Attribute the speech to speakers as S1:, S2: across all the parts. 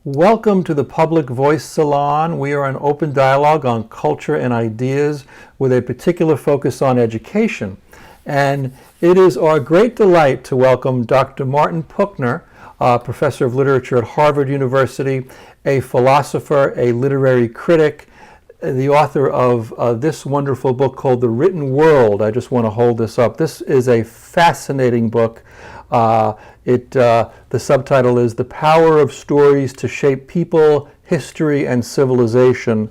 S1: Welcome to the Public Voice Salon. We are an open dialogue on culture and ideas with a particular focus on education. And it is our great delight to welcome Dr. Martin Puchner, professor of literature at Harvard University, a philosopher, a literary critic, the author of this wonderful book called The Written World. I just want to hold this up. This is a fascinating book. The subtitle is The Power of Stories to Shape People, History, and Civilization.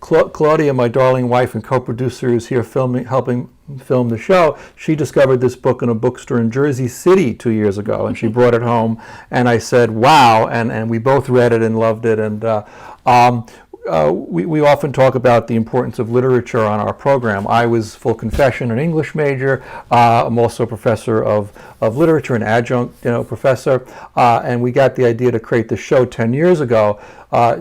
S1: Claudia, my darling wife and co-producer, is here helping film the show. She discovered this book in a bookstore in Jersey City 2 years ago, and she brought it home, and I said, wow, and we both read it and loved it. And we often talk about the importance of literature on our program. I was, full confession, an English major. I'm also a professor of literature, an adjunct professor, and we got the idea to create the show 10 years ago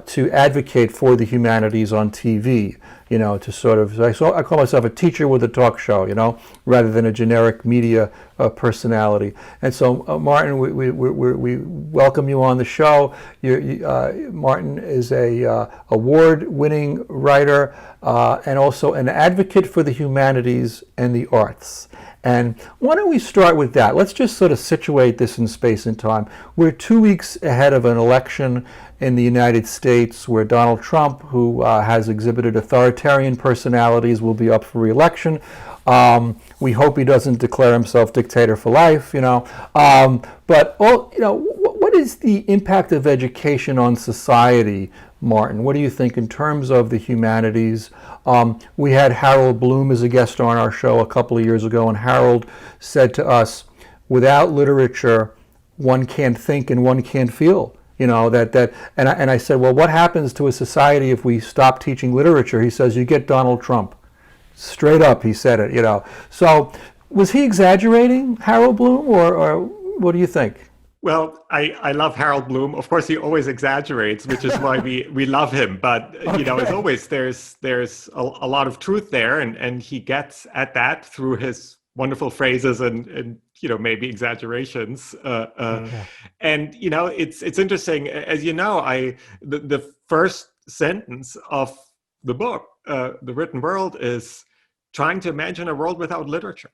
S1: to advocate for the humanities on TV. To sort of, I call myself a teacher with a talk show, rather than a generic media personality. And so, Martin, we welcome you on the show. Martin is a award-winning writer and also an advocate for the humanities and the arts. And why don't we start with that? Let's just sort of situate this in space and time. We're 2 weeks ahead of an election in the United States where Donald Trump, who has exhibited authoritarian personalities, will be up for re-election. We hope he doesn't declare himself dictator for life, But what is the impact of education on society, Martin? What do you think in terms of the humanities? We had Harold Bloom as a guest on our show a couple of years ago, and Harold said to us, without literature, one can't think and one can't feel. And I said, well, what happens to a society if we stop teaching literature? He says, you get Donald Trump. Straight up, he said it, So was he exaggerating, Harold Bloom, or what do you think?
S2: Well, I love Harold Bloom. Of course, he always exaggerates, which is why we love him. But,
S1: Okay.
S2: As always, there's a lot of truth there. And he gets at that through his wonderful phrases and maybe exaggerations.
S1: Okay.
S2: And, it's interesting. As the first sentence of the book, The Written World, is trying to imagine a world without literature.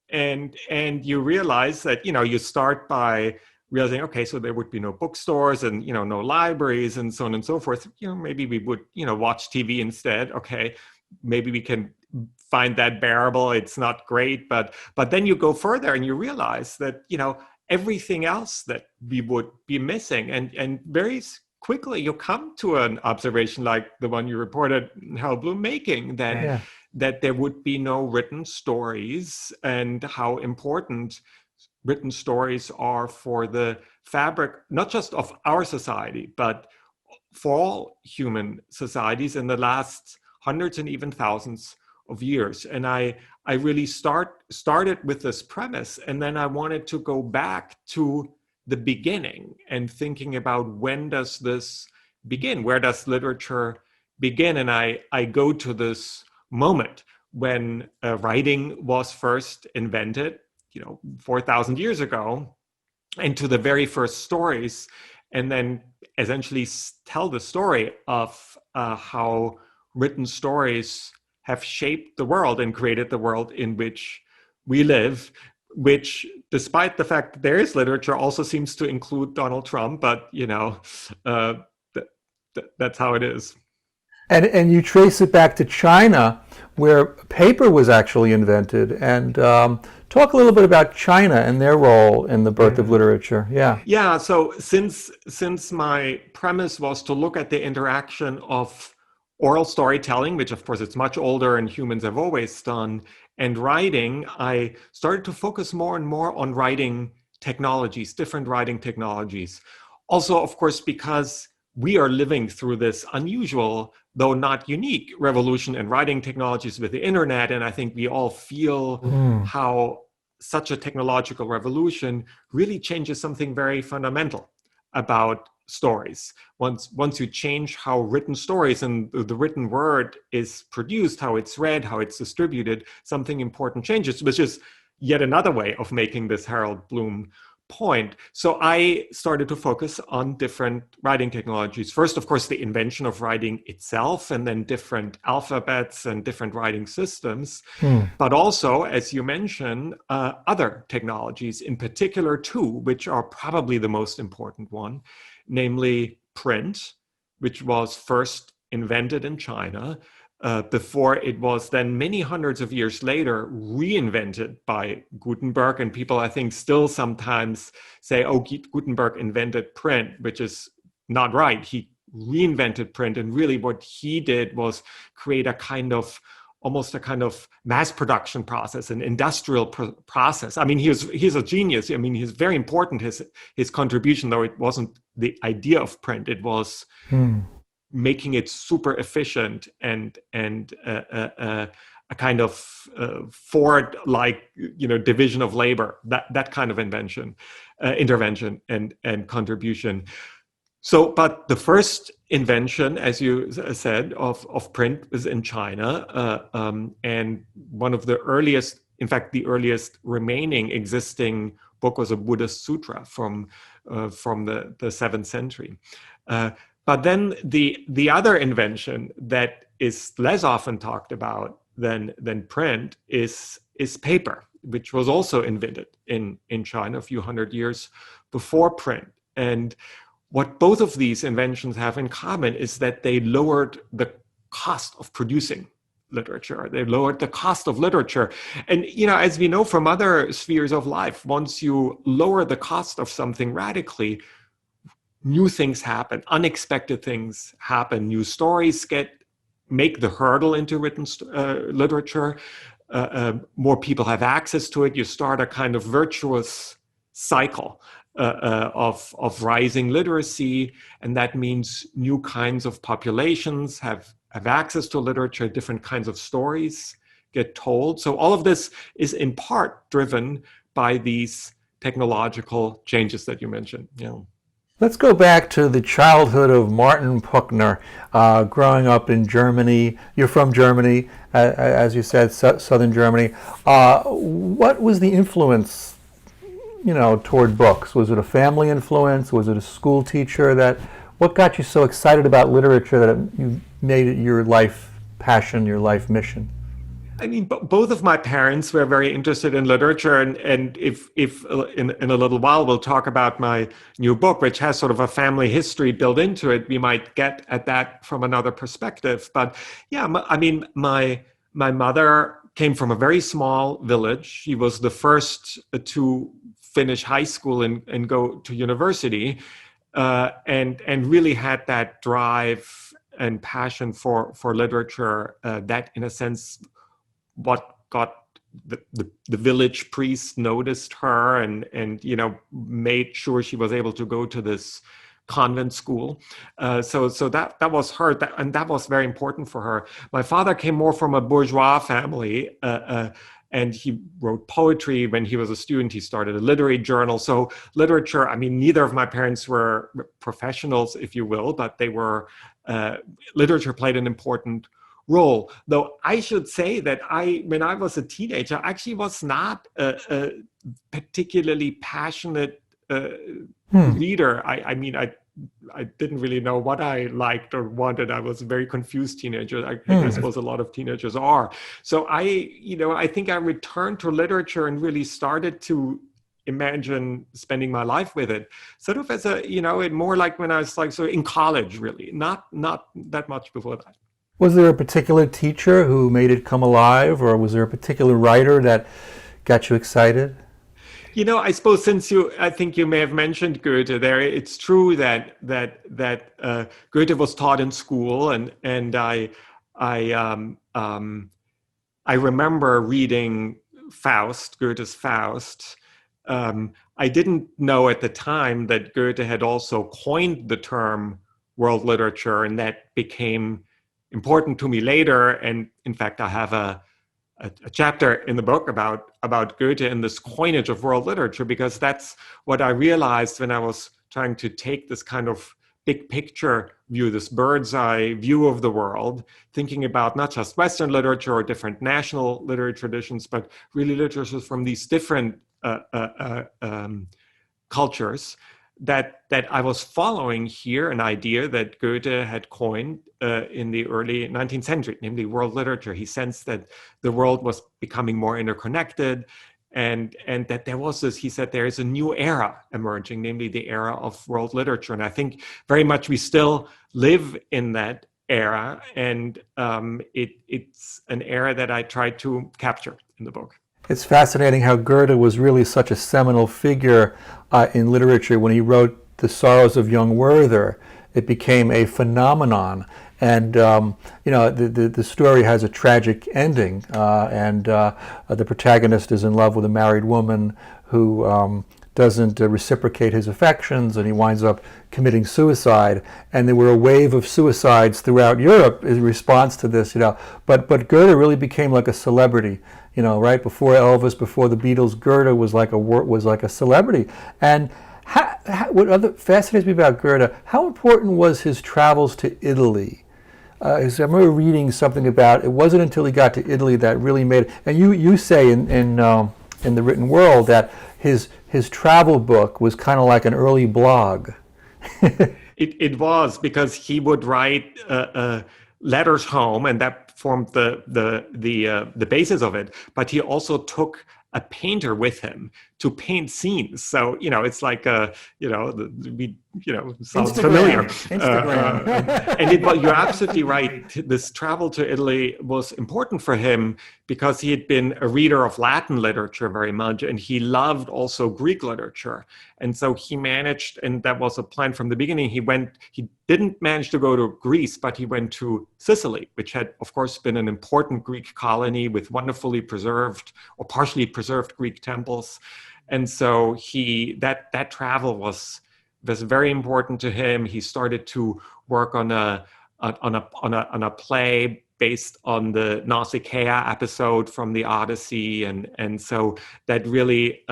S2: And you realize that, you start by realizing, okay, so there would be no bookstores and, no libraries and so on and so forth. Maybe we would, watch TV instead. Okay, maybe we can find that bearable. It's not great, but then you go further and you realize that, everything else that we would be missing. And very quickly you come to an observation like the one you reported Harold Bloom making, that there would be no written stories, and how important written stories are for the fabric, not just of our society, but for all human societies in the last hundreds and even thousands of years. And I really started with this premise, and then I wanted to go back to the beginning and thinking about, when does this begin? Where does literature begin? And I go to this moment when writing was first invented, 4,000 years ago, and to the very first stories, and then essentially tell the story of how written stories have shaped the world and created the world in which we live, which, despite the fact that there is literature, also seems to include Donald Trump, but that's how it is.
S1: And you trace it back to China, where paper was actually invented. And talk a little bit about China and their role in the birth of literature.
S2: Yeah. So since my premise was to look at the interaction of oral storytelling, which of course it's much older and humans have always done, and writing, I started to focus more and more on writing technologies, different writing technologies. Also, of course, because we are living through this unusual, though not unique, revolution in writing technologies with the internet. And I think we all feel how such a technological revolution really changes something very fundamental about stories. Once you change how written stories and the written word is produced, how it's read, how it's distributed, something important changes, which is yet another way of making this Harold Bloom point. So I started to focus on different writing technologies. First, of course, the invention of writing itself, and then different alphabets and different writing systems. But also, as you mentioned, other technologies, in particular two, which are probably the most important one, namely print, which was first invented in China, before it was then many hundreds of years later reinvented by Gutenberg. And people, I think, still sometimes say, oh, Gutenberg invented print, which is not right. He reinvented print. And really what he did was create almost a kind of mass production process, an industrial process. I mean, he's a genius. I mean, he's very important, his contribution, though it wasn't the idea of print. It was making it super efficient and a kind of Ford-like, division of labor, that kind of intervention and contribution. So, but the first invention, as you said, of print was in China, and one of the earliest, in fact, the earliest remaining existing book was a Buddhist sutra from the 7th century. But then the other invention that is less often talked about than print is paper, which was also invented in China a few hundred years before print. And what both of these inventions have in common is that they lowered the cost of producing literature. They lowered the cost of literature. And, as we know from other spheres of life, once you lower the cost of something radically, new things happen, unexpected things happen, new stories make the hurdle into written literature. More people have access to it. You start a kind of virtuous cycle of rising literacy, and that means new kinds of populations have access to literature, different kinds of stories get told. So all of this is in part driven by these technological changes that you mentioned.
S1: Let's go back to the childhood of Martin Puchner, growing up in Germany. You're from Germany, as you said, southern Germany. What was the influence, toward books? Was it a family influence? Was it a school teacher? What got you so excited about literature that you made it your life passion, your life mission?
S2: I mean, both of my parents were very interested in literature, and if in a little while we'll talk about my new book, which has sort of a family history built into it, we might get at that from another perspective. But yeah, I mean, my mother came from a very small village. She was the first to finish high school and go to university, and really had that drive and passion for literature that, in a sense, what got the village priest noticed her and made sure she was able to go to this convent school. So that was her, and that was very important for her. My father came more from a bourgeois family, and he wrote poetry when he was a student. He started a literary journal. So literature, I mean, neither of my parents were professionals, if you will, but they were, literature played an important role. Though I should say that when I was a teenager, I actually was not a particularly passionate reader. I mean, I didn't really know what I liked or wanted. I was a very confused teenager. I suppose a lot of teenagers are. So I think I returned to literature and really started to imagine spending my life with it, sort of as more like when I was like so in college, really, not that much before that.
S1: Was there a particular teacher who made it come alive, or was there a particular writer that got you excited?
S2: I suppose I think you may have mentioned Goethe there. It's true that Goethe was taught in school, and I remember reading Goethe's Faust. I didn't know at the time that Goethe had also coined the term world literature, and that became important to me later. And in fact, I have a chapter in the book about Goethe and this coinage of world literature, because that's what I realized when I was trying to take this kind of big picture view, this bird's eye view of the world, thinking about not just Western literature or different national literary traditions, but really literatures from these different cultures, that I was following here an idea that Goethe had coined in the early 19th century, namely world literature. He sensed that the world was becoming more interconnected, and that there was this, he said, there is a new era emerging, namely the era of world literature. And I think very much we still live in that era, and it's an era that I tried to capture in the book.
S1: It's fascinating how Goethe was really such a seminal figure in literature. When he wrote The Sorrows of Young Werther, it became a phenomenon. And the story has a tragic ending, and the protagonist is in love with a married woman who doesn't reciprocate his affections, and he winds up committing suicide. And there were a wave of suicides throughout Europe in response to this, But Goethe really became like a celebrity, right before Elvis, before the Beatles. Goethe was like a celebrity. And what fascinates me about Goethe, how important was his travels to Italy? I remember reading something about it wasn't until he got to Italy that really made it. And you say in the written world that his travel book was kind of like an early blog.
S2: It was, because he would write letters home, and that formed the basis of it. But he also took a painter with him to paint scenes. So it's like sounds familiar.
S1: Instagram.
S2: And you're absolutely right. This travel to Italy was important for him because he had been a reader of Latin literature very much, and he loved also Greek literature. And so he managed, and that was a plan from the beginning. He didn't manage to go to Greece, but he went to Sicily, which had, of course, been an important Greek colony with wonderfully preserved or partially preserved Greek temples. And so that travel was very important to him. He started to work on a play based on the Nausicaa episode from the Odyssey, and so that really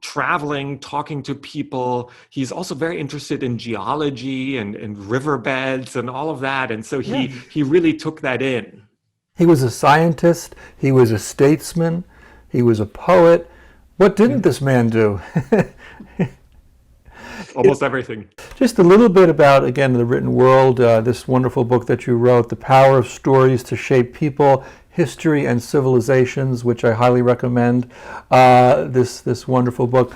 S2: traveling, talking to people. He's also very interested in geology and riverbeds and all of that, and so he really took that in.
S1: He was a scientist, he was a statesman, he was a poet. What didn't this man do?
S2: Almost everything.
S1: Just a little bit about, again, The Written World, this wonderful book that you wrote, The Power of Stories to Shape People, History and Civilizations, which I highly recommend, this wonderful book.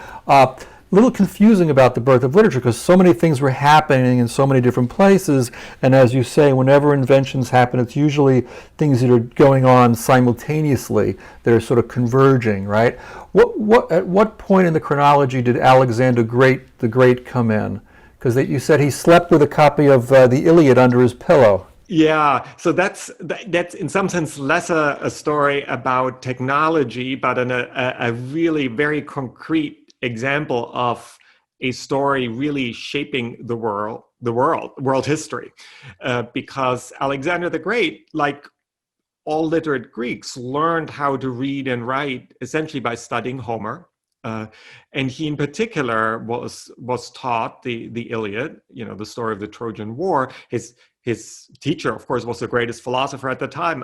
S1: A little confusing about the birth of literature because so many things were happening in so many different places, and as you say, whenever inventions happen, it's usually things that are going on simultaneously that are sort of converging, right? At what point in the chronology did Alexander the Great come in? Because you said he slept with a copy of the Iliad under his pillow.
S2: Yeah, so that's in some sense less a story about technology, but a really very concrete example of a story really shaping the world history, because Alexander the Great, like all literate Greeks, learned how to read and write essentially by studying Homer, and he in particular was taught the Iliad, the story of the Trojan War. His teacher, of course, was the greatest philosopher at the time,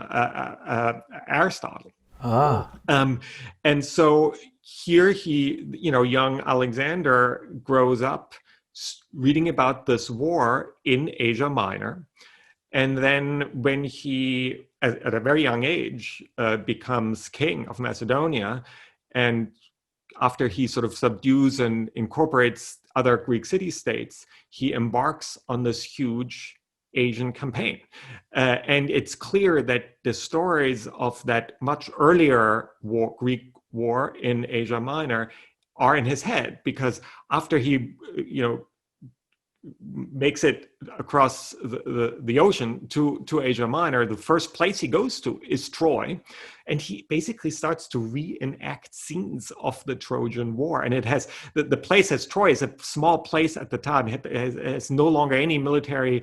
S2: Aristotle. And so here young Alexander grows up reading about this war in Asia Minor. And then when he, at a very young age, becomes king of Macedonia, and after he sort of subdues and incorporates other Greek city-states, he embarks on this huge Asian campaign. And it's clear that the stories of that much earlier Greek war in Asia Minor are in his head, because after he makes it across the ocean to Asia Minor, the first place he goes to is Troy. And he basically starts to reenact scenes of the Trojan War. And it has, the place as Troy is a small place at the time. It has no longer any military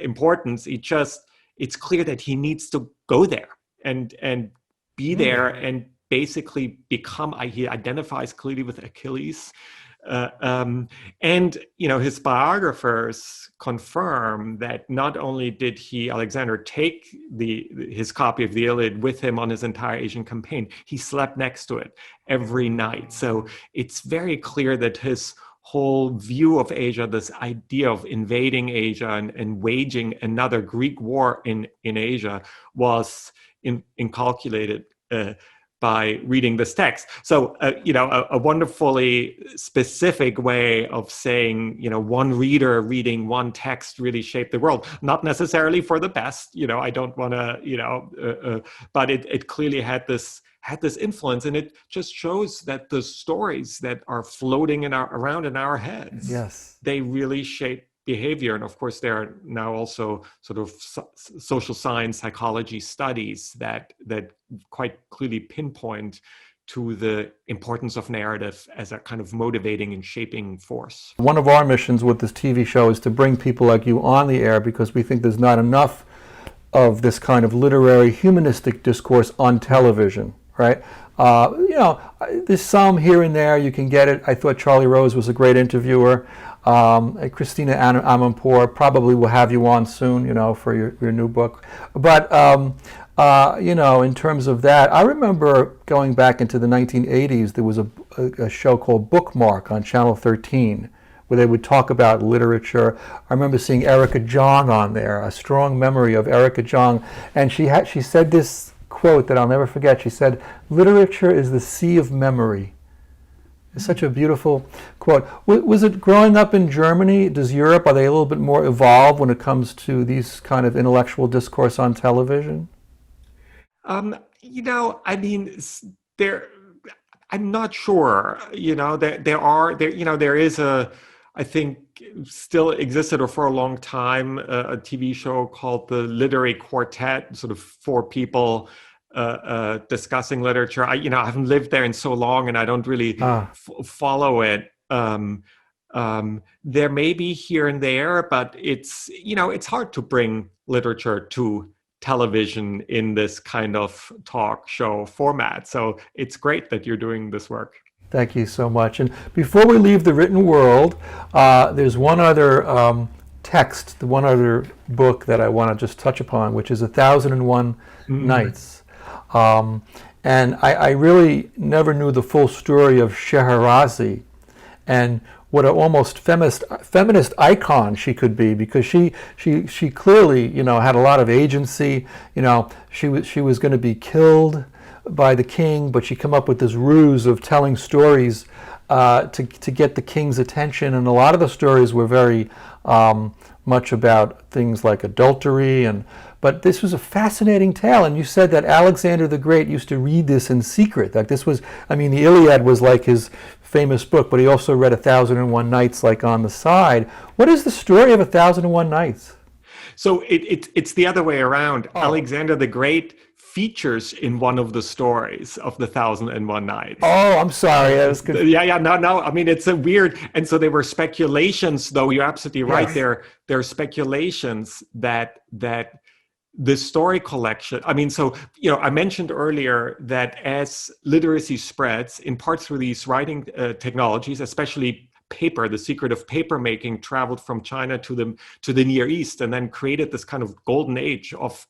S2: importance. It's clear that he needs to go there and be there and basically become, he identifies clearly with Achilles. And his biographers confirm that not only did Alexander take his copy of the Iliad with him on his entire Asian campaign, he slept next to it every night. So it's very clear that his whole view of Asia, this idea of invading Asia and waging another Greek war in Asia, was inculcated by reading this text. So, a wonderfully specific way of saying, one reader reading one text really shaped the world. Not necessarily for the best, I don't want to, but it clearly had this influence, and it just shows that the stories that are floating around in our heads,
S1: yes,
S2: they really shape behavior. And of course, there are now also sort of social science, psychology studies that quite clearly pinpoint to the importance of narrative as a kind of motivating and shaping force.
S1: One of our missions with this TV show is to bring people like you on the air, because we think there's not enough of this kind of literary humanistic discourse on television, right? There's some here and there, you can get it. I thought Charlie Rose was a great interviewer. Christina Amanpour probably will have you on soon, for your new book. But, in terms of that, I remember going back into the 1980s, there was a show called Bookmark on Channel 13, where they would talk about literature. I remember seeing Erica Jong on there, a strong memory of Erica Jong. And she said this quote that I'll never forget. She said, "Literature is the sea of memory." It's such a beautiful quote. Was it growing up in Germany? Are they a little bit more evolved when it comes to these kind of intellectual discourse on television?
S2: I'm not sure. There is I think still existed, or for a long time, a TV show called The Literary Quartet, sort of four people discussing literature. I haven't lived there in so long, and I don't really follow it. There may be here and there, but it's hard to bring literature to television in this kind of talk show format. So it's great that you're doing this work.
S1: Thank you so much. And before we leave the written world, there's one other text, the one other book that I want to just touch upon, which is 1001 Nights. And I really never knew the full story of Scheherazade and what an almost feminist icon she could be, because she clearly had a lot of agency. She was going to be killed by the king, but she come up with this ruse of telling stories to get the king's attention, and a lot of the stories were very much about things like adultery, but this was a fascinating tale. And you said that Alexander the Great used to read this in secret. Like this was, the Iliad was like his famous book, but he also read 1001 Nights like on the side. What is the story of 1001 Nights?
S2: So it's the other way around. Oh. Alexander the Great features in one of the stories of the 1001 Nights.
S1: Oh, I'm sorry. That was good.
S2: Yeah. No. It's a weird. And so there were speculations, though. You're absolutely right. Yes. There are speculations that the story collection. I mentioned earlier that as literacy spreads, in part through these writing technologies, especially paper, the secret of paper making traveled from China to the Near East, and then created this kind of golden age of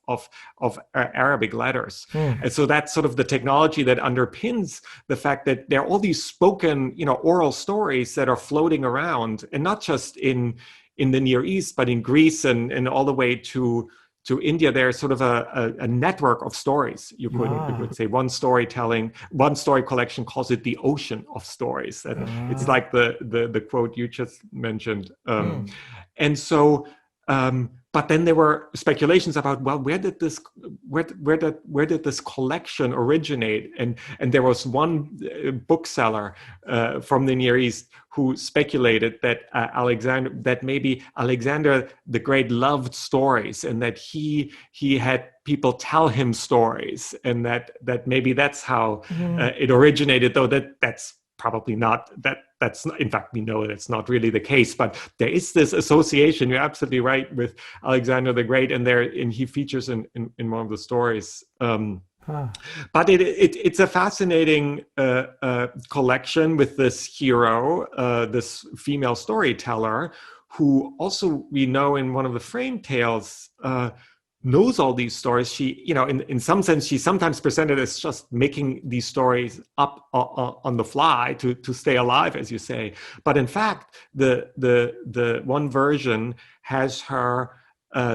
S2: Arabic letters. And so that's sort of the technology that underpins the fact that there are all these spoken, oral stories that are floating around, and not just in the Near East, but in Greece and all the way to India. There's sort of a network of stories. You could say one story collection calls it the ocean of stories. It's like the quote you just mentioned. And so but then there were speculations about, well, where did this collection originate? And there was one bookseller from the Near East who speculated that maybe Alexander the Great loved stories, and that he had people tell him stories, and that maybe that's how it originated. Though that's probably not that's not, in fact, we know that's not really the case, but there is this association, you're absolutely right, with Alexander the Great, and he features in one of the stories. But it's a fascinating collection with this hero, this female storyteller, who also, we know in one of the frame tales, knows all these stories. She, in some sense, she's sometimes presented as just making these stories up on the fly to stay alive, as you say. But in fact, the one version has her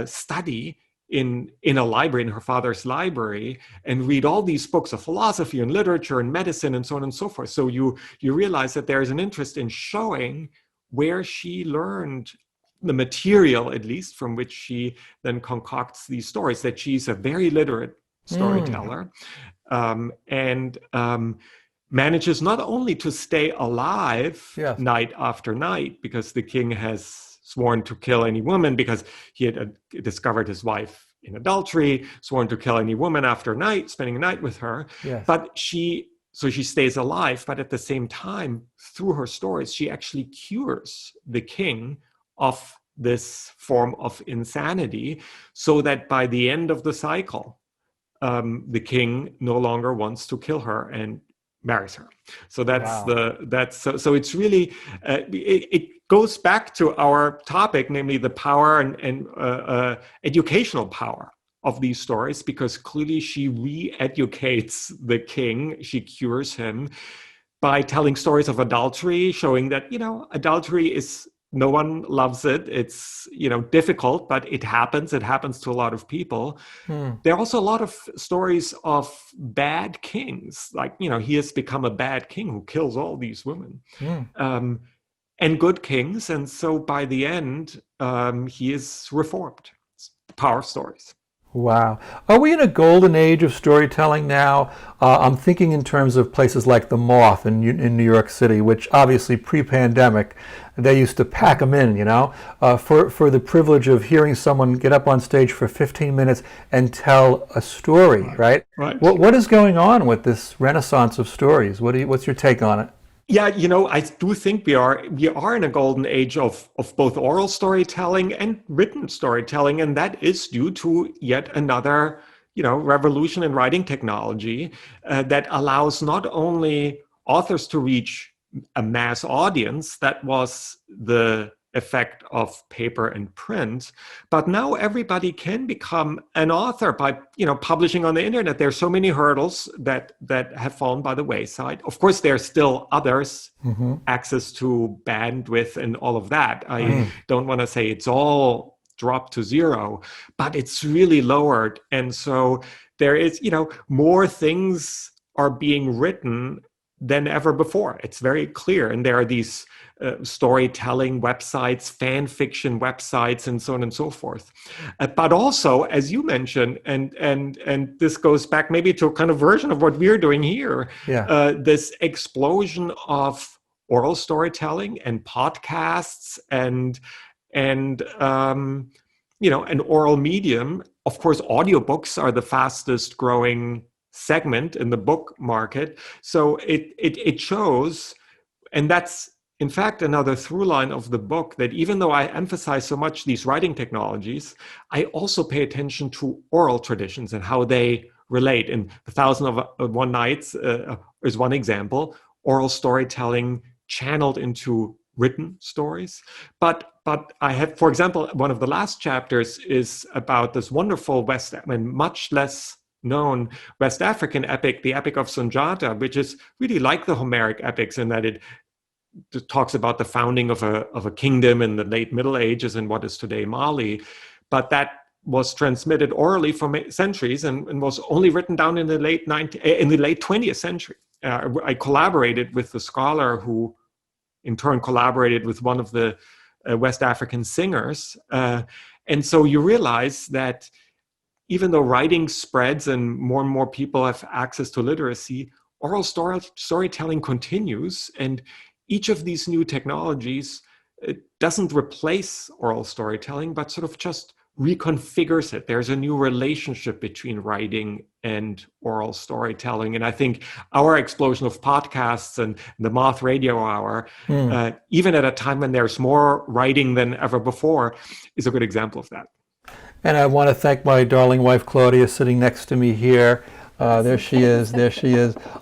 S2: study in a library, in her father's library, and read all these books of philosophy and literature and medicine and so on and so forth. So you realize that there is an interest in showing where she learned the material, at least, from which she then concocts these stories, that she's a very literate storyteller, and manages not only to stay alive night after night, because the king has sworn to kill any woman because he had discovered his wife in adultery, sworn to kill any woman after night, spending a night with her. But she stays alive, but at the same time, through her stories, she actually cures the king of this form of insanity, so that by the end of the cycle, the king no longer wants to kill her and marries her. So so it's really it goes back to our topic, namely the power and educational power of these stories, because clearly she re-educates the king, she cures him by telling stories of adultery, showing that adultery is, no one loves it. It's, difficult, but it happens. It happens to a lot of people. There are also a lot of stories of bad kings. Like, he has become a bad king who kills all these women. And good kings. And so by the end, he is reformed. It's the power of stories.
S1: Wow. Are we in a golden age of storytelling now? I'm thinking in terms of places like the Moth in New York City, which obviously pre-pandemic, they used to pack them in, for the privilege of hearing someone get up on stage for 15 minutes and tell a story, right? What is going on with this renaissance of stories? What's your take on it?
S2: Yeah, I do think we are in a golden age of both oral storytelling and written storytelling, and that is due to yet another, revolution in writing technology that allows not only authors to reach a mass audience. That was the effect of paper and print, but now everybody can become an author by publishing on the internet. There's so many hurdles that have fallen by the wayside. Of course, there are still others, access to bandwidth and all of that. I don't want to say it's all dropped to zero, but it's really lowered. And so there is, more things are being written than ever before. It's very clear. And there are these storytelling websites, fan fiction websites, and so on and so forth. But also, as you mentioned, and this goes back maybe to a kind of version of what we're doing here, this explosion of oral storytelling and podcasts and an oral medium. Of course, audiobooks are the fastest growing segment in the book market. So it shows, and that's in fact another through line of the book, that even though I emphasize so much these writing technologies, I also pay attention to oral traditions and how they relate. And The Thousand of One Nights is one example, oral storytelling channeled into written stories. But I have, for example, one of the last chapters is about this wonderful much less known West African epic, the Epic of Sunjata, which is really like the Homeric epics in that it talks about the founding of a kingdom in the late Middle Ages in what is today Mali. But that was transmitted orally for centuries and was only written down in the late 20th century. I collaborated with the scholar who in turn collaborated with one of the West African singers. And so you realize that even though writing spreads and more people have access to literacy, oral storytelling continues. And each of these new technologies, it doesn't replace oral storytelling, but sort of just reconfigures it. There's a new relationship between writing and oral storytelling. And I think our explosion of podcasts and the Moth Radio Hour, even at a time when there's more writing than ever before, is a good example of that.
S1: And I want to thank my darling wife, Claudia, sitting next to me here. There she is,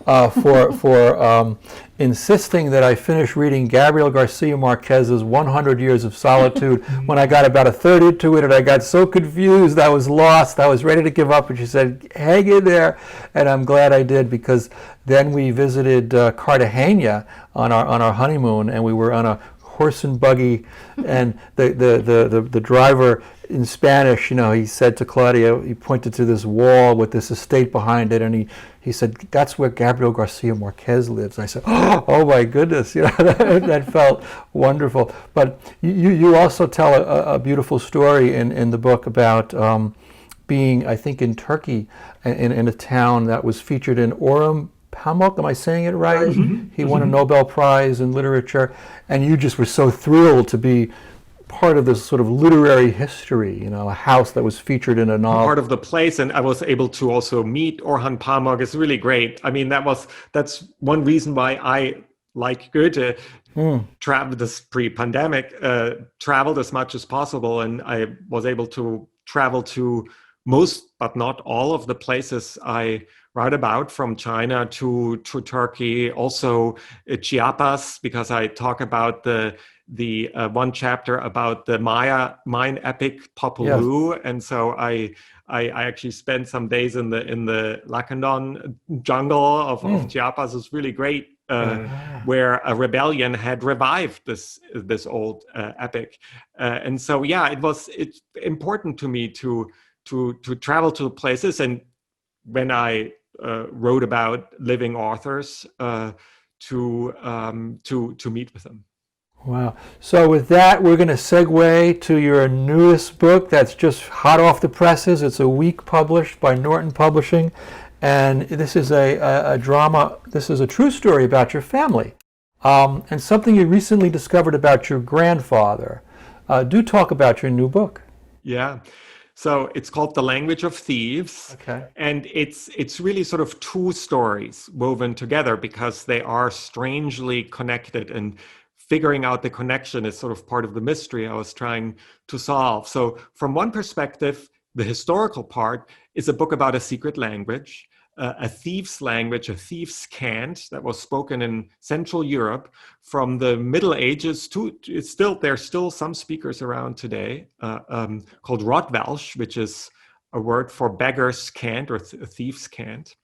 S1: for insisting that I finish reading Gabriel Garcia-Marquez's 100 Years of Solitude. When I got about a third into it, and I got so confused, I was lost, I was ready to give up, and she said, hang in there. And I'm glad I did, because then we visited Cartagena on our honeymoon, and we were on a horse and buggy, and the driver, in Spanish, he said to Claudia, he pointed to this wall with this estate behind it, and he said, that's where Gabriel Garcia-Marquez lives. And I said, oh my goodness, that felt wonderful. But you also tell a beautiful story in the book about being, I think, in Turkey, in a town that was featured in Orhun Pamuk, am I saying it right? Mm-hmm. He won a Nobel Prize in literature, and you just were so thrilled to be part of this sort of literary history, a house that was featured in a novel.
S2: Part of the place, and I was able to also meet Orhan Pamuk. It's really great. I mean, that's one reason why I like Goethe. Traveled this pre-pandemic, traveled as much as possible, and I was able to travel to most, but not all, of the places I write about, from China to Turkey, also Chiapas, because I talk about the one chapter about the Mayan epic Popol Vuh, and so I actually spent some days in the Lacandon jungle of Chiapas. It's really great, where a rebellion had revived this old epic, and so it's important to me to travel to places, and when I wrote about living authors, to meet with them.
S1: Wow. So with that, we're going to segue to your newest book that's just hot off the presses. It's a week published by Norton Publishing, and this is a drama. This is a true story about your family, and something you recently discovered about your grandfather. Do talk about your new book.
S2: Yeah. So it's called The Language of Thieves.
S1: Okay.
S2: And it's really sort of two stories woven together, because they are strangely connected, and figuring out the connection is sort of part of the mystery I was trying to solve. So from one perspective, the historical part is a book about a secret language, a thieves' language, a thieves' cant that was spoken in Central Europe from the Middle Ages to there's still some speakers around today, called Rotwelsch, which is a word for beggar's cant or thieves' cant.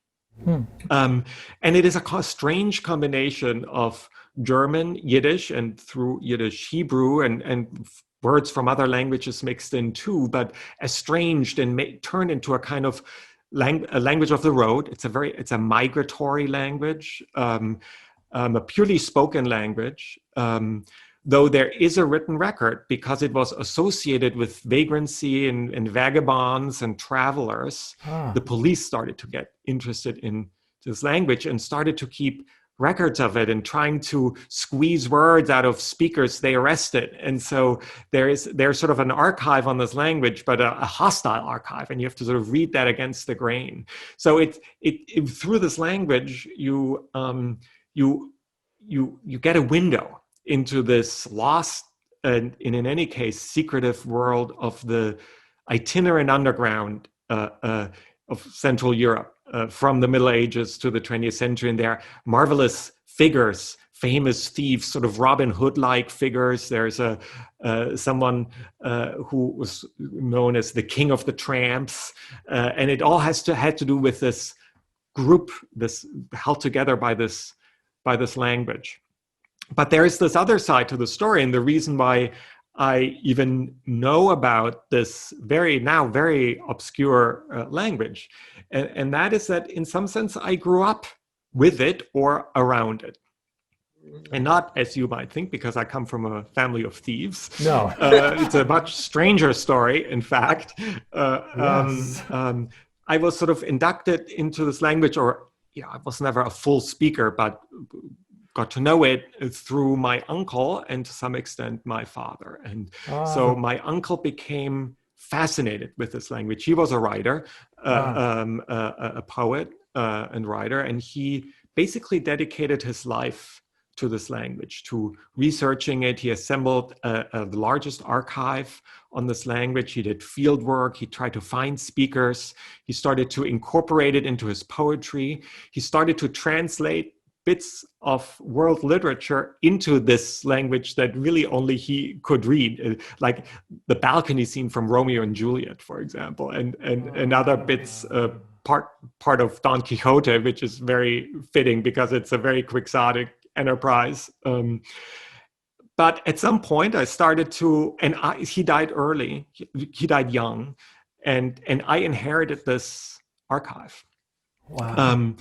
S2: And it is a strange combination of German, Yiddish, and through Yiddish, Hebrew, and words from other languages mixed in too, but estranged and turned into a kind of a language of the road. It's a migratory language, a purely spoken language, though there is a written record, because it was associated with vagrancy and vagabonds and travelers. The police started to get interested in this language and started to keep records of it, and trying to squeeze words out of speakers they arrested. And so there's sort of an archive on this language, but a hostile archive, and you have to sort of read that against the grain. So it through this language, you get a window into this lost, and in any case secretive world of the itinerant underground of Central Europe. From the Middle Ages to the 20th century, and there are marvelous figures, famous thieves, sort of Robin Hood-like figures. There's someone who was known as the King of the Tramps, and it all had to do with this group, this held together by this language. But there is this other side to the story, and the reason why I even know about this very obscure language. And that is that in some sense, I grew up with it or around it. And not, as you might think, because I come from a family of thieves.
S1: No.
S2: It's a much stranger story, in fact.
S1: Yes.
S2: I was sort of inducted into this language, or I was never a full speaker, but got to know it through my uncle and to some extent my father. And so my uncle became fascinated with this language. He was a writer, a poet and writer, and he basically dedicated his life to this language, to researching it. He assembled the largest archive on this language. He did field work. He tried to find speakers. He started to incorporate it into his poetry. He started to translate bits of world literature into this language that really only he could read, like the balcony scene from Romeo and Juliet, for example, and other bits, part of Don Quixote, which is very fitting because it's a very quixotic enterprise. But at some point I started to, and he died early, he died young, and I inherited this archive.
S1: Wow.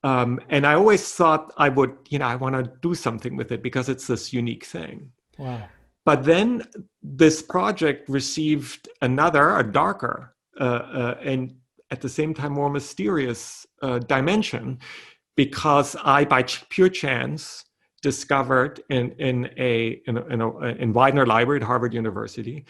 S2: And I always thought I would, I want to do something with it because it's this unique thing.
S1: Wow.
S2: But then this project received a darker, and at the same time more mysterious dimension, because I, by pure chance, discovered in Widener Library at Harvard University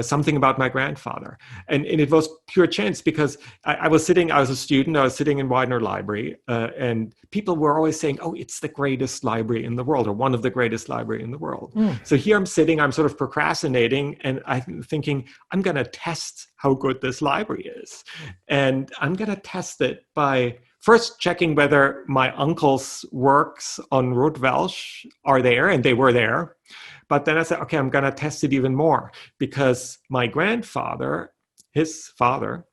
S2: something about my grandfather. And it was pure chance because I was a student, I was sitting in Widener Library, and people were always saying, oh, it's the greatest library in the world, or one of the greatest library in the world. So here I'm sitting, I'm sort of procrastinating, and I'm thinking, I'm going to test how good this library is. And I'm going to test it by first checking whether my uncle's works on Ruth Welsh are there, and they were there. But then I said, okay, I'm going to test it even more, because my grandfather, his father,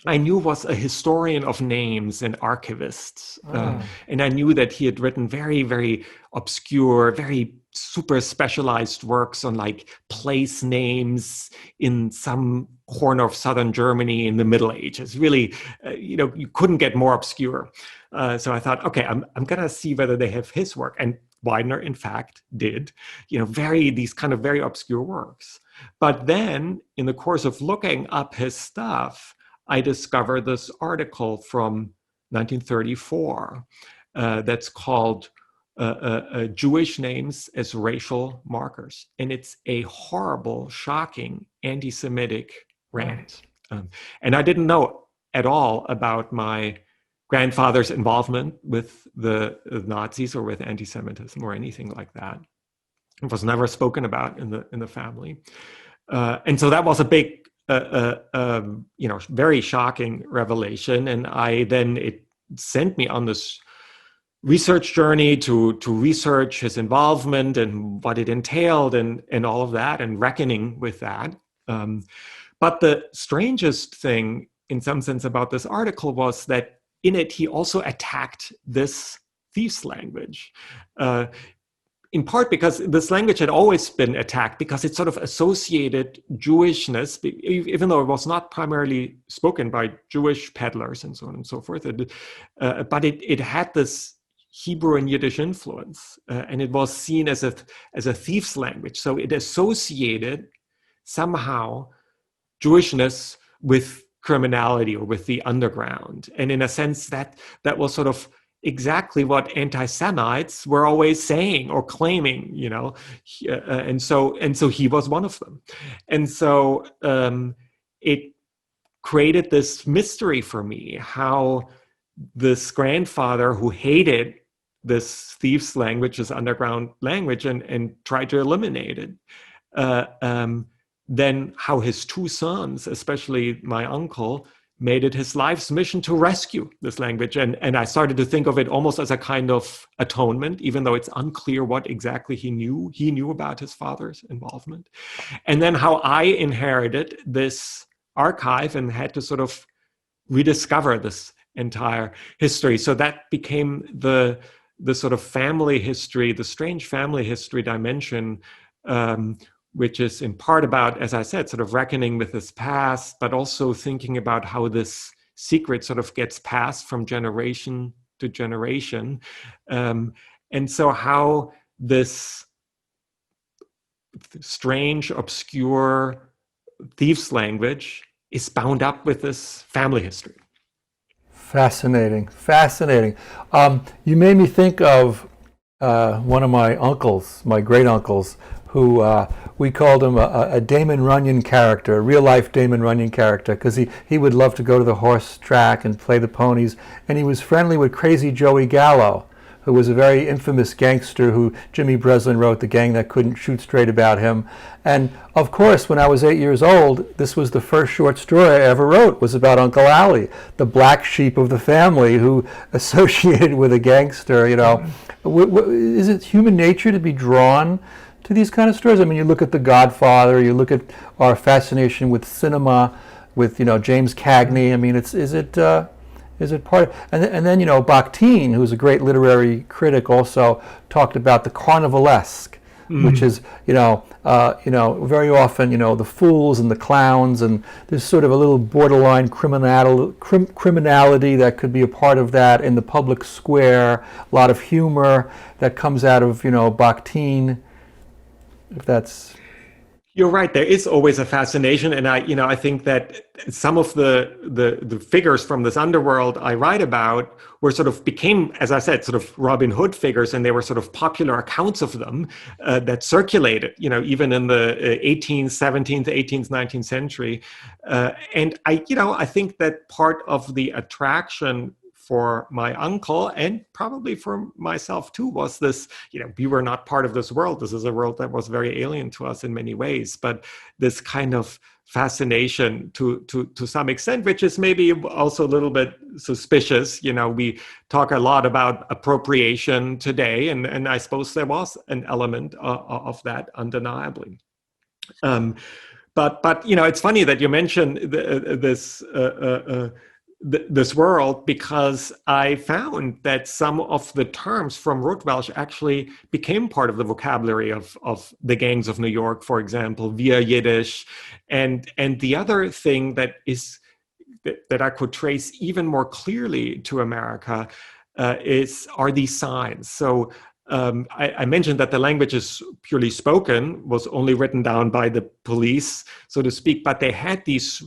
S2: I knew was a historian of names and archivist. And I knew that he had written very, very obscure, very super specialized works on like place names in some corner of southern Germany in the Middle Ages. Really, you couldn't get more obscure. So I thought, okay, I'm going to see whether they have his work. And Widener, in fact, did, these kind of very obscure works. But then in the course of looking up his stuff, I discovered this article from 1934 that's called Jewish Names as Racial Markers. And it's a horrible, shocking, anti-Semitic rant. And I didn't know at all about my grandfather's involvement with the Nazis or with anti-Semitism or anything like that. It was never spoken about in the family. And so that was a big, very shocking revelation. And it sent me on this research journey to research his involvement and what it entailed and all of that, and reckoning with that. But the strangest thing, in some sense, about this article was that in it, he also attacked this thieves language. In part because this language had always been attacked because it sort of associated Jewishness, even though it was not primarily spoken by Jewish peddlers and so on and so forth. But it had this Hebrew and Yiddish influence, and it was seen as a thieves language. So it associated somehow Jewishness with criminality or with the underground. And in a sense, that was sort of exactly what anti-Semites were always saying or claiming, and so he was one of them. And so it created this mystery for me, how this grandfather who hated this thieves language, this underground language, and tried to eliminate it, then how his two sons, especially my uncle, made it his life's mission to rescue this language. And I started to think of it almost as a kind of atonement, even though it's unclear what exactly he knew about his father's involvement. And then how I inherited this archive and had to sort of rediscover this entire history. So that became the sort of family history, the strange family history dimension, which is in part about, as I said, sort of reckoning with this past, but also thinking about how this secret sort of gets passed from generation to generation. And so how this strange, obscure thieves' language is bound up with this family history.
S1: Fascinating, fascinating. You made me think of one of my uncles, my great uncles, who we called him a Damon Runyon character, a real life Damon Runyon character, because he would love to go to the horse track and play the ponies, and he was friendly with Crazy Joey Gallo, who was a very infamous gangster who Jimmy Breslin wrote, The Gang That Couldn't Shoot Straight, about him. And of course, when I was 8 years old, this was the first short story I ever wrote, was about Uncle Allie, the black sheep of the family who associated with a gangster, you know. Is it human nature to be drawn to these kind of stories? I mean, you look at The Godfather, you look at our fascination with cinema, with, you know, James Cagney. I mean, is it part of, and then, you know, Bakhtin, who's a great literary critic, also talked about the carnivalesque, which is, you know, very often, you know, the fools and the clowns, and there's sort of a little borderline criminality that could be a part of that in the public square, a lot of humor that comes out of, you know, Bakhtin, if that's...
S2: You're right. There is always a fascination, and I think that some of the figures from this underworld I write about were sort of became, as I said, sort of Robin Hood figures, and they were sort of popular accounts of them that circulated, you know, even in the 18th, 17th, 18th, 19th century. And I think that part of the attraction for my uncle, and probably for myself too, was this, you know, we were not part of this world. This is a world that was very alien to us in many ways, but this kind of fascination to some extent, which is maybe also a little bit suspicious. You know, we talk a lot about appropriation today, and I suppose there was an element of that, undeniably. But you know, it's funny that you mentioned this world, because I found that some of the terms from Rote Welsh actually became part of the vocabulary of the gangs of New York, for example, via Yiddish. And the other thing that I could trace even more clearly to America are these signs. So I mentioned that the language is purely spoken, was only written down by the police, so to speak, but they had this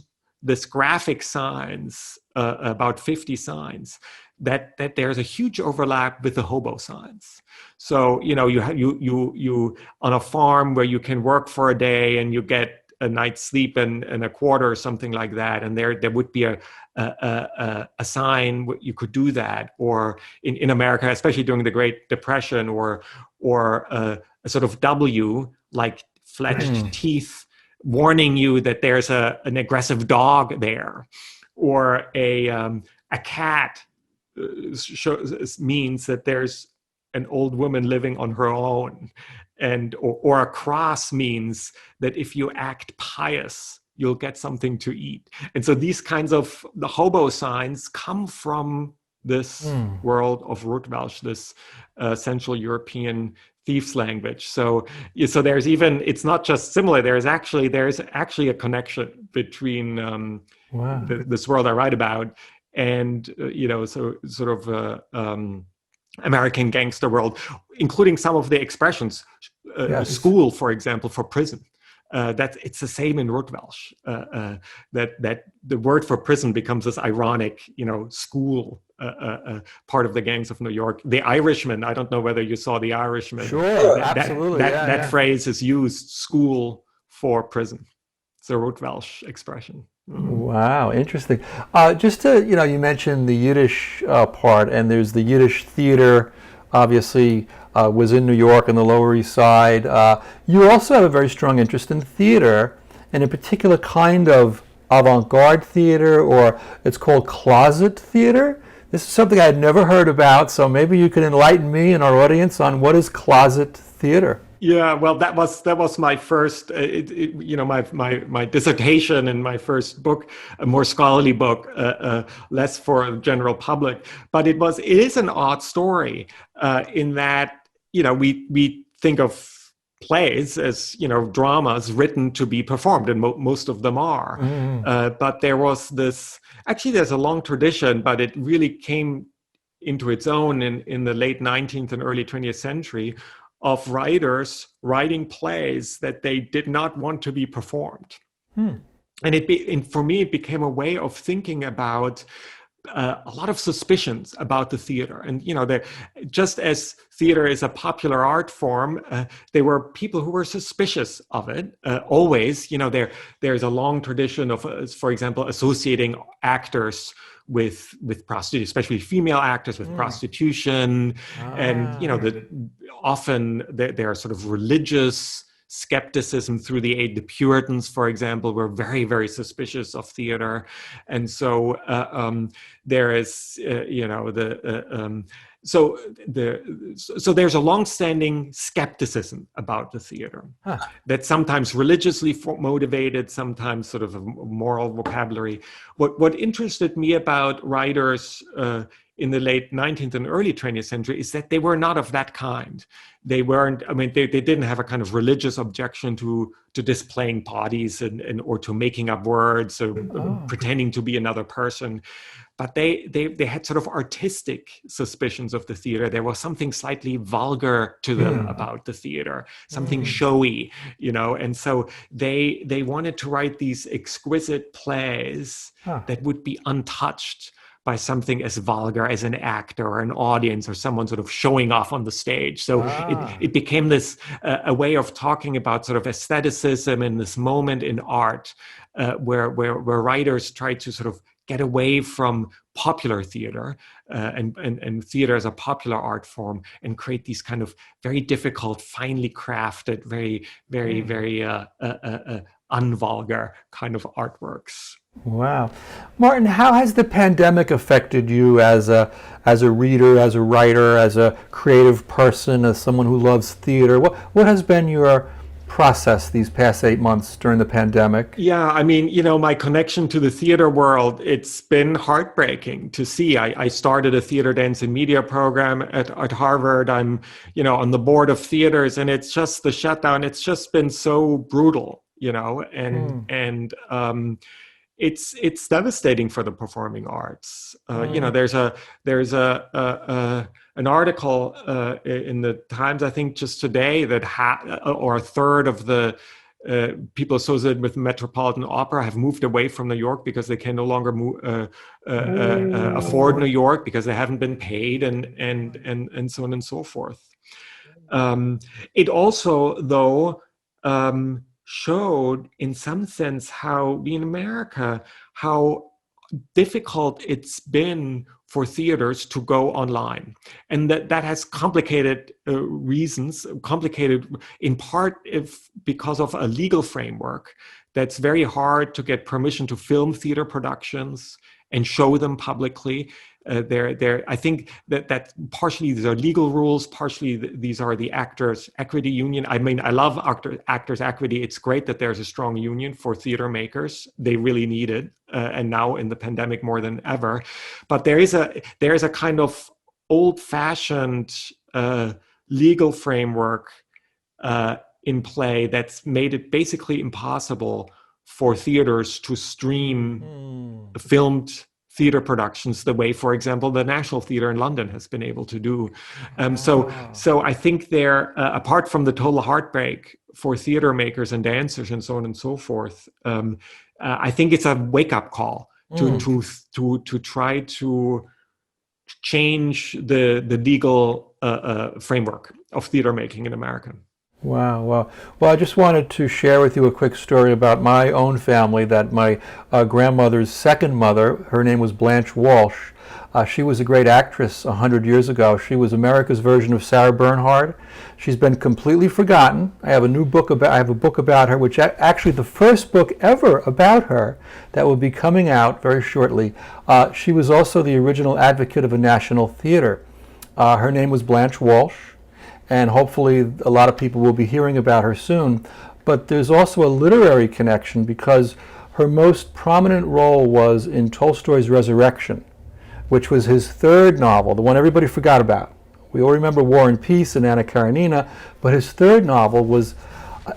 S2: graphic signs, about 50 signs, that there's a huge overlap with the hobo signs. So, you know, you on a farm where you can work for a day and you get a night's sleep and a quarter or something like that, and there would be a sign you could do that, or in America, especially during the Great Depression, or a sort of W, like fletched teeth, warning you that there's an aggressive dog there, or a cat means that there's an old woman living on her own, or a cross means that if you act pious, you'll get something to eat. And so these kinds of the hobo signs come from this world of Rote Welsh, this Central European thieves language. So there's even, it's not just similar, there's actually a connection between this world I write about and so sort of American gangster world, including some of the expressions. School, for example, for prison. That it's the same in Rote Welsh. That the word for prison becomes this ironic, school part of the gangs of New York. The Irishman. I don't know whether you saw The Irishman.
S1: Sure, absolutely.
S2: That phrase is used, school for prison. It's a Rote Welsh expression.
S1: Wow, interesting. Just to, you mentioned the Yiddish part, and there's the Yiddish theater, obviously, was in New York on the Lower East Side. You also have a very strong interest in theater, and a particular kind of avant-garde theater, or it's called closet theater. This is something I had never heard about, so maybe you could enlighten me and our audience on what is closet theater.
S2: Yeah, well, that was my first, my dissertation and my first book, a more scholarly book, less for the general public. But it is an odd story in that, we think of plays as, dramas written to be performed, and most of them are. But there was there's a long tradition, but it really came into its own in the late 19th and early 20th century of writers writing plays that they did not want to be performed. And for me, it became a way of thinking about a lot of suspicions about the theater. And, just as theater is a popular art form, there were people who were suspicious of it, always. There's a long tradition of, for example, associating actors with prostitution, especially female actors, with prostitution. And, often there are sort of religious skepticism through the age. The Puritans, for example, were very, very suspicious of theater. And so there is, so there's a long-standing skepticism about the theater that's sometimes religiously motivated, sometimes sort of a moral vocabulary. What interested me about writers in the late 19th and early 20th century is that they were not of that kind. They weren't, they didn't have a kind of religious objection to displaying bodies or to making up words or pretending to be another person. But they had sort of artistic suspicions of the theater. There was something slightly vulgar to them about the theater, something showy, and so they wanted to write these exquisite plays that would be untouched by something as vulgar as an actor or an audience or someone sort of showing off on the stage. So it became this a way of talking about sort of aestheticism in this moment in art where writers tried to sort of get away from popular theater and theater as a popular art form and create these kind of very difficult, finely crafted, very, very, very unvulgar kind of artworks.
S1: Wow. Martin, how has the pandemic affected you as a reader, as a writer, as a creative person, as someone who loves theater? What has been your process these past 8 months during the pandemic?
S2: Yeah, my connection to the theater world, it's been heartbreaking to see. I started a theater, dance, and media program at Harvard. I'm, on the board of theaters, and it's just the shutdown. It's just been so brutal, and it's devastating for the performing arts. There's an article in the Times, I think just today, that or a third of the people associated with Metropolitan Opera have moved away from New York because they can no longer afford New York because they haven't been paid, and so on and so forth. It also, though, showed in some sense how in America, how difficult it's been for theaters to go online. And that has complicated reasons, complicated in part because of a legal framework that's very hard to get permission to film theater productions and show them publicly. I think that partially these are legal rules, partially these are the Actors Equity Union. I love Actors Equity. It's great that there's a strong union for theater makers. They really need it, and now in the pandemic more than ever. But there is a kind of old-fashioned legal framework in play that's made it basically impossible for theaters to stream filmed theater productions the way, for example, the National Theatre in London has been able to do. So I think there, apart from the total heartbreak for theater makers and dancers and so on and so forth, I think it's a wake-up call to try to change the legal framework of theater making in America.
S1: Wow. Well, I just wanted to share with you a quick story about my own family, that my grandmother's second mother, her name was Blanche Walsh. She was a great actress 100 years ago. She was America's version of Sarah Bernhardt. She's been completely forgotten. I have a book about her, which actually the first book ever about her that will be coming out very shortly. She was also the original advocate of a national theater. Her name was Blanche Walsh, and hopefully a lot of people will be hearing about her soon. But there's also a literary connection because her most prominent role was in Tolstoy's Resurrection, which was his third novel, the one everybody forgot about. We all remember War and Peace and Anna Karenina, but his third novel was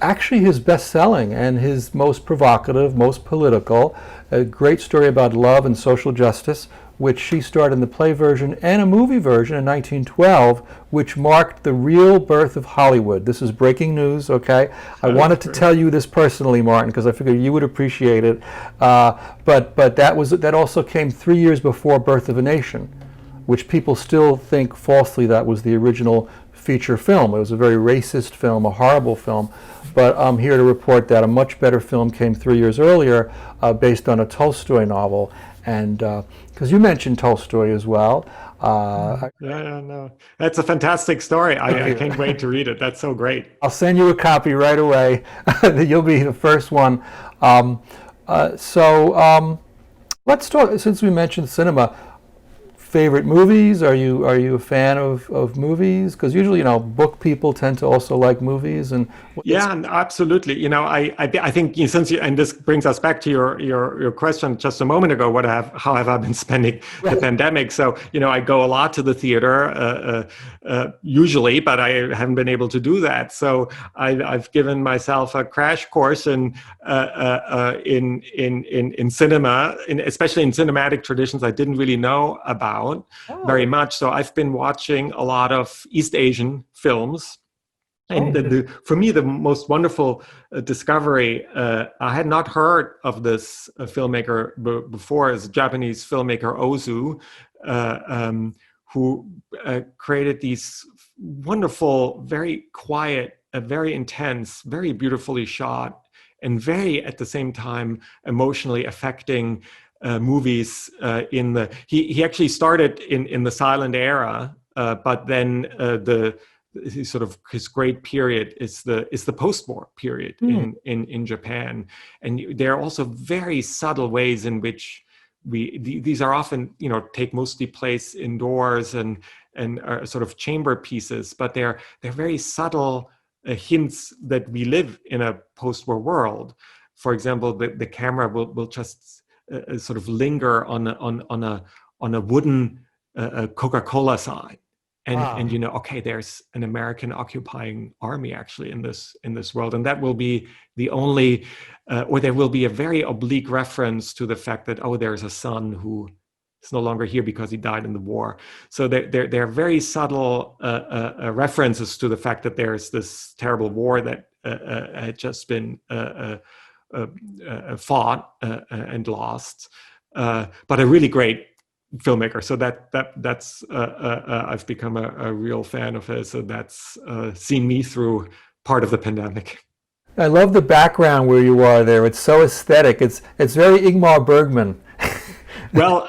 S1: actually his best-selling and his most provocative, most political, a great story about love and social justice, which she starred in the play version and a movie version in 1912, which marked the real birth of Hollywood. This is breaking news, I wanted to tell you this personally, Martin, because I figured you would appreciate it. But that also came 3 years before Birth of a Nation, which people still think falsely that was the original feature film. It was a very racist film, a horrible film. But I'm here to report that a much better film came 3 years earlier, based on a Tolstoy novel. And because you mentioned Tolstoy as well.
S2: No, that's a fantastic story. I can't wait to read it. That's so great.
S1: I'll send you a copy right away. You'll be the first one. Let's talk, since we mentioned cinema. Favorite movies? Are you a fan of movies? Because usually, book people tend to also like movies. And
S2: yeah, and absolutely. I think since and this brings us back to your question just a moment ago. How have I been spending the pandemic? So I go a lot to the theater usually, but I haven't been able to do that. So I've given myself a crash course in cinema, especially in cinematic traditions I didn't really know about very much. So I've been watching a lot of East Asian films. And for me, the most wonderful discovery, I had not heard of this filmmaker before, is Japanese filmmaker Ozu, who created these wonderful, very quiet, very intense, very beautifully shot, and very, at the same time, emotionally affecting movies. He actually started in the silent era, but then his great period is the post-war period in Japan, and there are also very subtle ways in which these are often take mostly place indoors and are sort of chamber pieces, but they're very subtle hints that we live in a post-war world. For example, the camera will just sort of linger on a wooden Coca-Cola sign, and okay, there's an American occupying army actually in this world, and that will be the only, or there will be a very oblique reference to the fact that there's a son who is no longer here because he died in the war. So there are very subtle references to the fact that there's this terrible war that had just been fought and lost, but a really great filmmaker. So that's I've become a real fan of his. So that's seen me through part of the pandemic.
S1: I love the background where you are there. It's so aesthetic. It's very Ingmar Bergman.
S2: Well,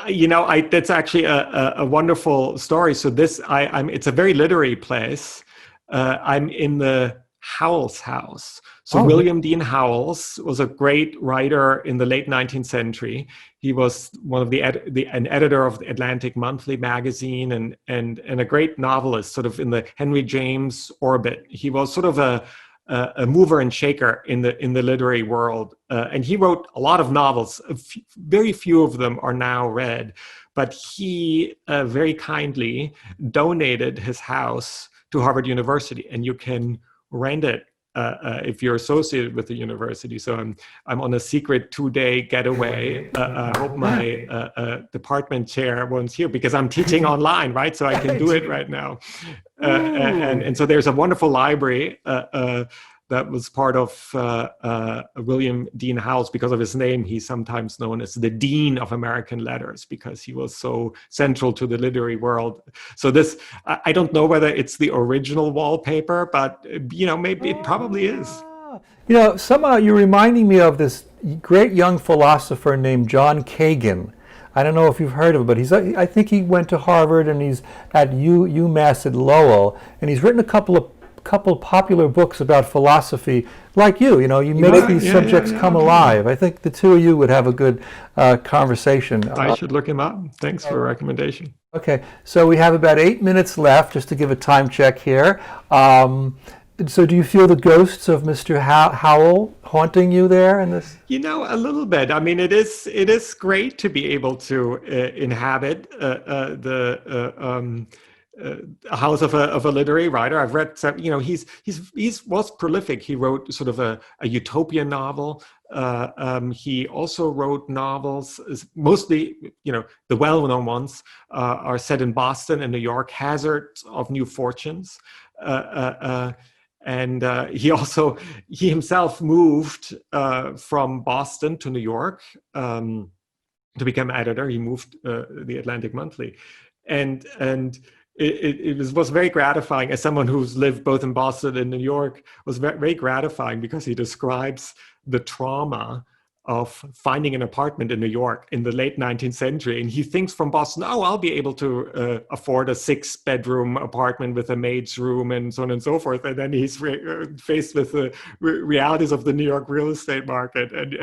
S2: that's actually a wonderful story. So it's a very literary place. I'm in the Howell's house. So William Dean Howells was a great writer in the late 19th century. He was one of an editor of the Atlantic Monthly magazine and a great novelist, sort of in the Henry James orbit. He was sort of a mover and shaker in the literary world, and he wrote a lot of novels. Very few of them are now read, but he very kindly donated his house to Harvard University, and you can rent it if you're associated with the university. So I'm on a secret 2-day getaway. I hope my department chair won't hear, because I'm teaching online, right? So I can do it right now. And so there's a wonderful library that was part of William Dean Howells. Because of his name, he's sometimes known as the Dean of American Letters, because he was so central to the literary world. So this, I don't know whether it's the original wallpaper, but maybe it probably is.
S1: Somehow you're reminding me of this great young philosopher named John Kagan. I don't know if you've heard of him, but I think he went to Harvard, and he's at UMass at Lowell, and he's written a couple popular books about philosophy. Like you make these subjects come alive. I think the two of you would have a good conversation.
S2: I should look him up. Thanks for the recommendation.
S1: Okay, so we have about 8 minutes left, just to give a time check here. So do you feel the ghosts of Mr. Howell haunting you there in this?
S2: A little bit. I mean, it is great to be able to inhabit a house of a literary writer. I've read some, he's was prolific. He wrote sort of a utopian novel. He also wrote novels, mostly, the well-known ones are set in Boston and New York, Hazard of New Fortunes. And he himself moved from Boston to New York to become editor. He moved the Atlantic Monthly. And it was very gratifying, as someone who's lived both in Boston and New York, was very, very gratifying, because he describes the trauma of finding an apartment in New York in the late 19th century. And he thinks from Boston, oh, I'll be able to afford a 6-bedroom apartment with a maid's room and so on and so forth. And then he's faced with the realities of the New York real estate market, and he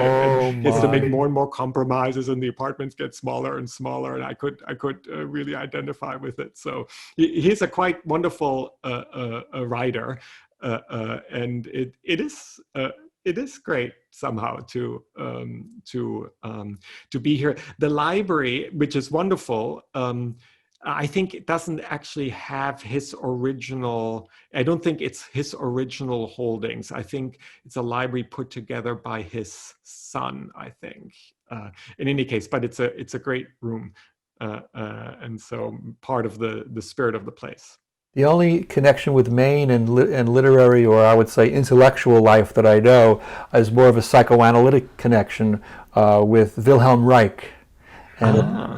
S2: has to make more and more compromises, and the apartments get smaller and smaller. And I could really identify with it. So he's a quite wonderful writer, and it is great somehow to be here. The library, which is wonderful, I think it doesn't actually have his original. I don't think it's his original holdings. I think it's a library put together by his son, I think. In any case, but it's a great room, and so part of the spirit of the place.
S1: The only connection with Maine and literary, or I would say intellectual life that I know, is more of a psychoanalytic connection with Wilhelm Reich and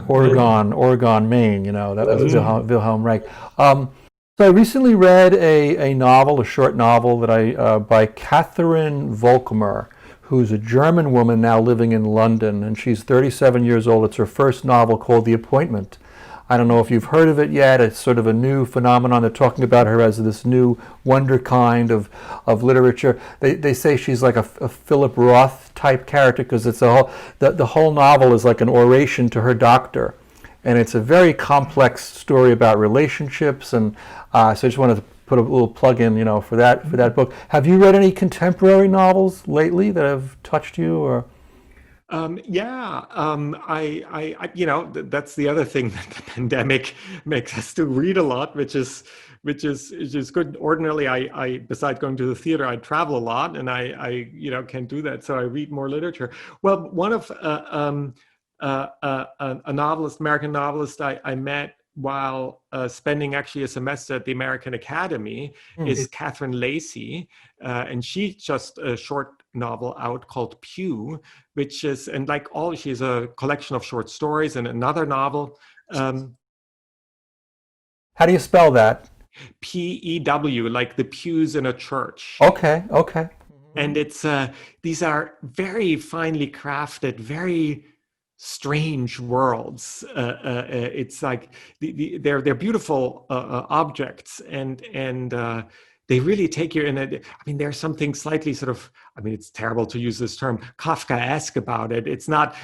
S1: Oregon, Maine. That was Wilhelm Reich. So I recently read a short novel that by Catherine Volkmer, who's a German woman now living in London, and she's 37 years old. It's her first novel, called The Appointment. I don't know if you've heard of it yet. It's sort of a new phenomenon. They're talking about her as this new wonder kind of literature. They say she's like a Philip Roth type character, because it's the whole novel is like an oration to her doctor, and it's a very complex story about relationships. And so I just wanted to put a little plug in, for that book. Have you read any contemporary novels lately that have touched you, or? That's the other thing that the pandemic makes us to read a lot, which is good. Ordinarily, I besides going to the theater, I travel a lot, and I can do that. So I read more literature. Well, one of a novelist, American novelist I met while spending actually a semester at the American Academy is Catherine Lacey, and she just a short novel out called Pew, which is, and like she's a collection of short stories, and another novel. How do you spell that?
S2: P-E-W, like the pews in a church.
S1: Okay.
S2: And it's these are very finely crafted, very strange worlds. It's like they're beautiful objects, and they really take you in it. I mean, there's something slightly sort of, it's terrible to use this term, Kafkaesque about it. It's not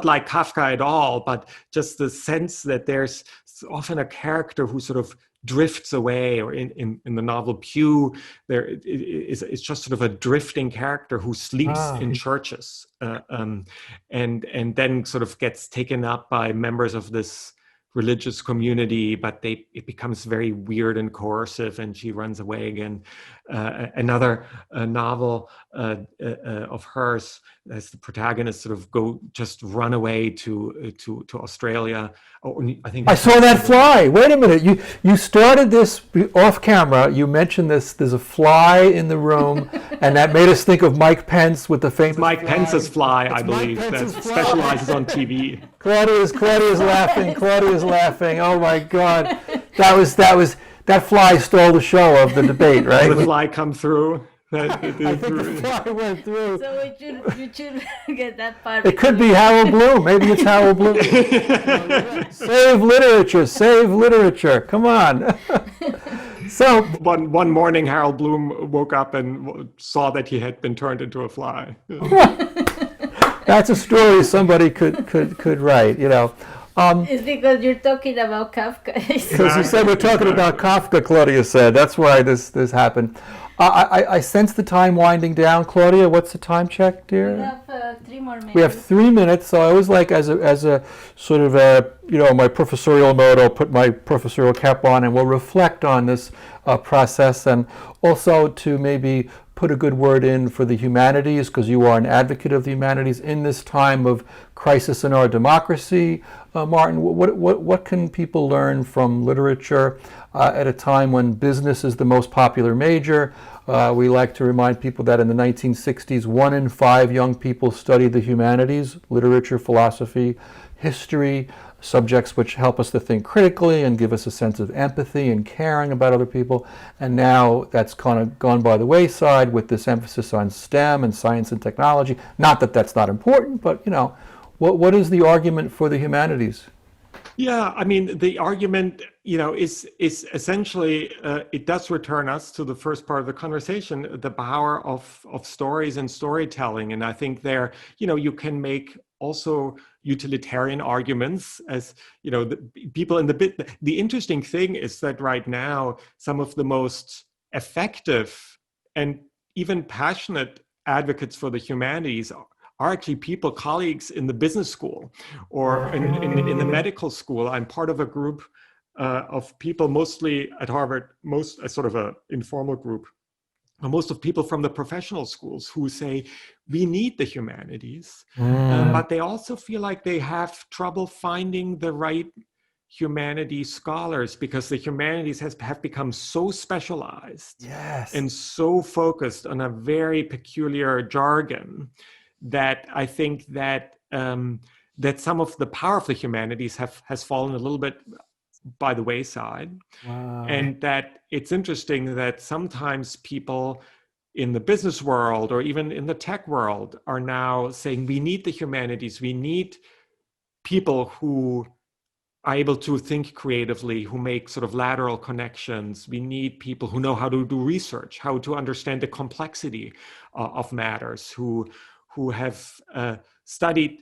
S2: like Kafka at all, but just the sense that there's often a character who sort of drifts away, or in the novel Pew, it's just sort of a drifting character who sleeps in churches, and then sort of gets taken up by members of this religious community, but it becomes very weird and coercive, and she runs away again. Another novel of hers, as the protagonist sort of run away to Australia. I think I
S1: saw that fly. Wait a minute, you started this off camera. You mentioned this. There's a fly in the room, and that made us think of Mike Pence with the famous
S2: Mike
S1: fly.
S2: Pence's fly, I believe, that specializes on TV.
S1: Claudia's laughing. Claudia's laughing. Oh my God, that fly stole the show of the debate, right?
S2: The fly come through.
S1: I think the fly went through.
S3: So we should get that part.
S1: It could be Howell Bloom. Maybe it's Howell Bloom. Save literature. Come on. So
S2: one morning, Harold Bloom woke up and saw that he had been turned into a fly.
S1: That's a story somebody could write.
S3: It's because you're talking about Kafka.
S1: Because you said we're talking about Kafka, Claudia said. That's why this happened. I sense the time winding down. Claudia, what's the time check, dear?
S3: We have 3 more minutes.
S1: We have 3 minutes, so I always like, as a sort of a, my professorial mode, I'll put my professorial cap on and we'll reflect on this process, and also to maybe put a good word in for the humanities, because you are an advocate of the humanities in this time of crisis in our democracy. Martin, what can people learn from literature at a time when business is the most popular major? We like to remind people that in the 1960s, 1 in 5 young people studied the humanities, literature, philosophy, history, subjects which help us to think critically and give us a sense of empathy and caring about other people. And now that's kind of gone by the wayside with this emphasis on STEM and science and technology. Not that that's not important, but what is the argument for the humanities?
S2: Yeah, I mean, the argument, is essentially, it does return us to the first part of the conversation, the power of stories and storytelling. And I think there, you can make also utilitarian arguments, as, the people in the interesting thing is that right now, some of the most effective and even passionate advocates for the humanities are actually people, colleagues in the business school or in the medical school. I'm part of a group of people, mostly at Harvard, sort of an informal group, most of people from the professional schools who say, we need the humanities, but they also feel like they have trouble finding the right humanities scholars, because the humanities have become so specialized,
S1: yes,
S2: and so focused on a very peculiar jargon, that I think that that some of the power of the humanities has fallen a little bit by the wayside.
S1: Wow.
S2: And that it's interesting that sometimes people in the business world or even in the tech world are now saying, we need the humanities, we need people who are able to think creatively, who make sort of lateral connections. We need people who know how to do research, how to understand the complexity of matters, who have studied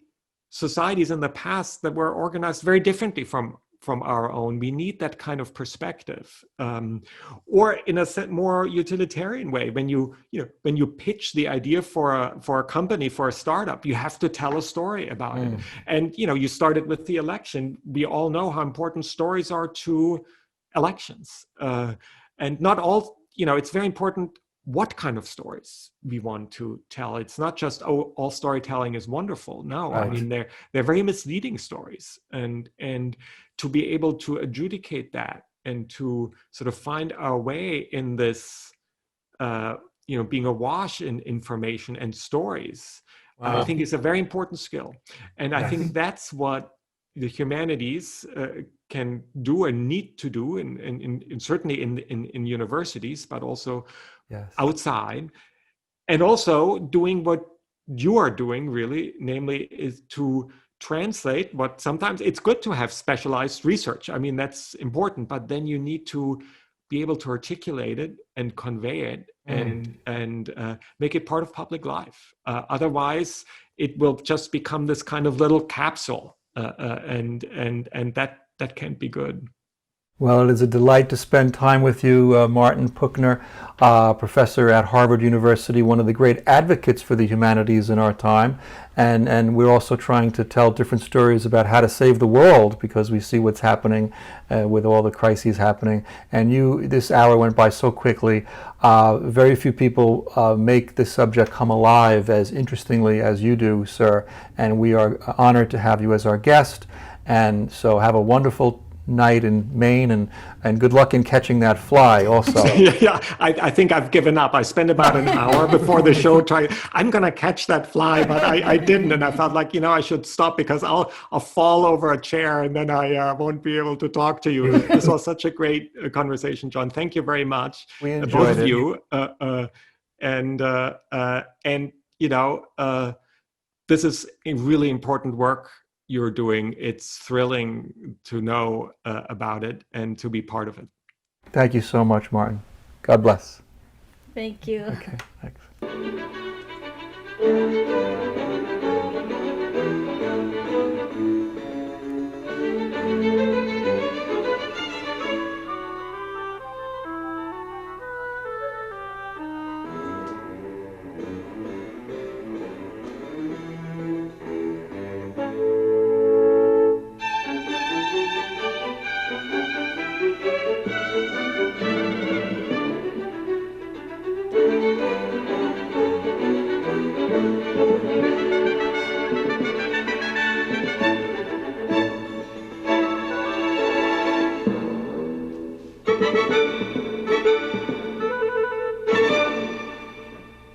S2: societies in the past that were organized very differently from our own. We need that kind of perspective, or in a more utilitarian way. When you pitch the idea for a company, for a startup, you have to tell a story about it. And you started with the election. We all know how important stories are to elections, and not all. It's very important what kind of stories we want to tell. It's not just, all storytelling is wonderful. No, right. I mean, they're very misleading stories, and to be able to adjudicate that and to sort of find our way in this, being awash in information and stories, I think is a very important skill. And I think that's what the humanities can do and need to do, and certainly in universities, but also outside, and also doing what you are doing, really, namely, is to translate what sometimes it's good to have specialized research. I mean, that's important, but then you need to be able to articulate it and convey it and make it part of public life. Otherwise, it will just become this kind of little capsule, and that can't be good.
S1: Well, it is a delight to spend time with you, Martin Puchner, professor at Harvard University, one of the great advocates for the humanities in our time. And we're also trying to tell different stories about how to save the world, because we see what's happening with all the crises happening. And this hour went by so quickly. Very few people make this subject come alive as interestingly as you do, sir. And we are honored to have you as our guest. And so have a wonderful night in Maine, and good luck in catching that fly also.
S2: Yeah, I think I've given up. I spent about an hour before the show I'm going to catch that fly, but I didn't. And I felt like, I should stop, because I'll fall over a chair and then I won't be able to talk to you. This was such a great conversation, John. Thank you very much.
S1: We enjoyed
S2: both
S1: it.
S2: of you. And this is a really important work you're doing. It's thrilling to know about it and to be part of it.
S1: Thank you so much, Martin. God bless.
S3: Thank you.
S1: Okay, thanks.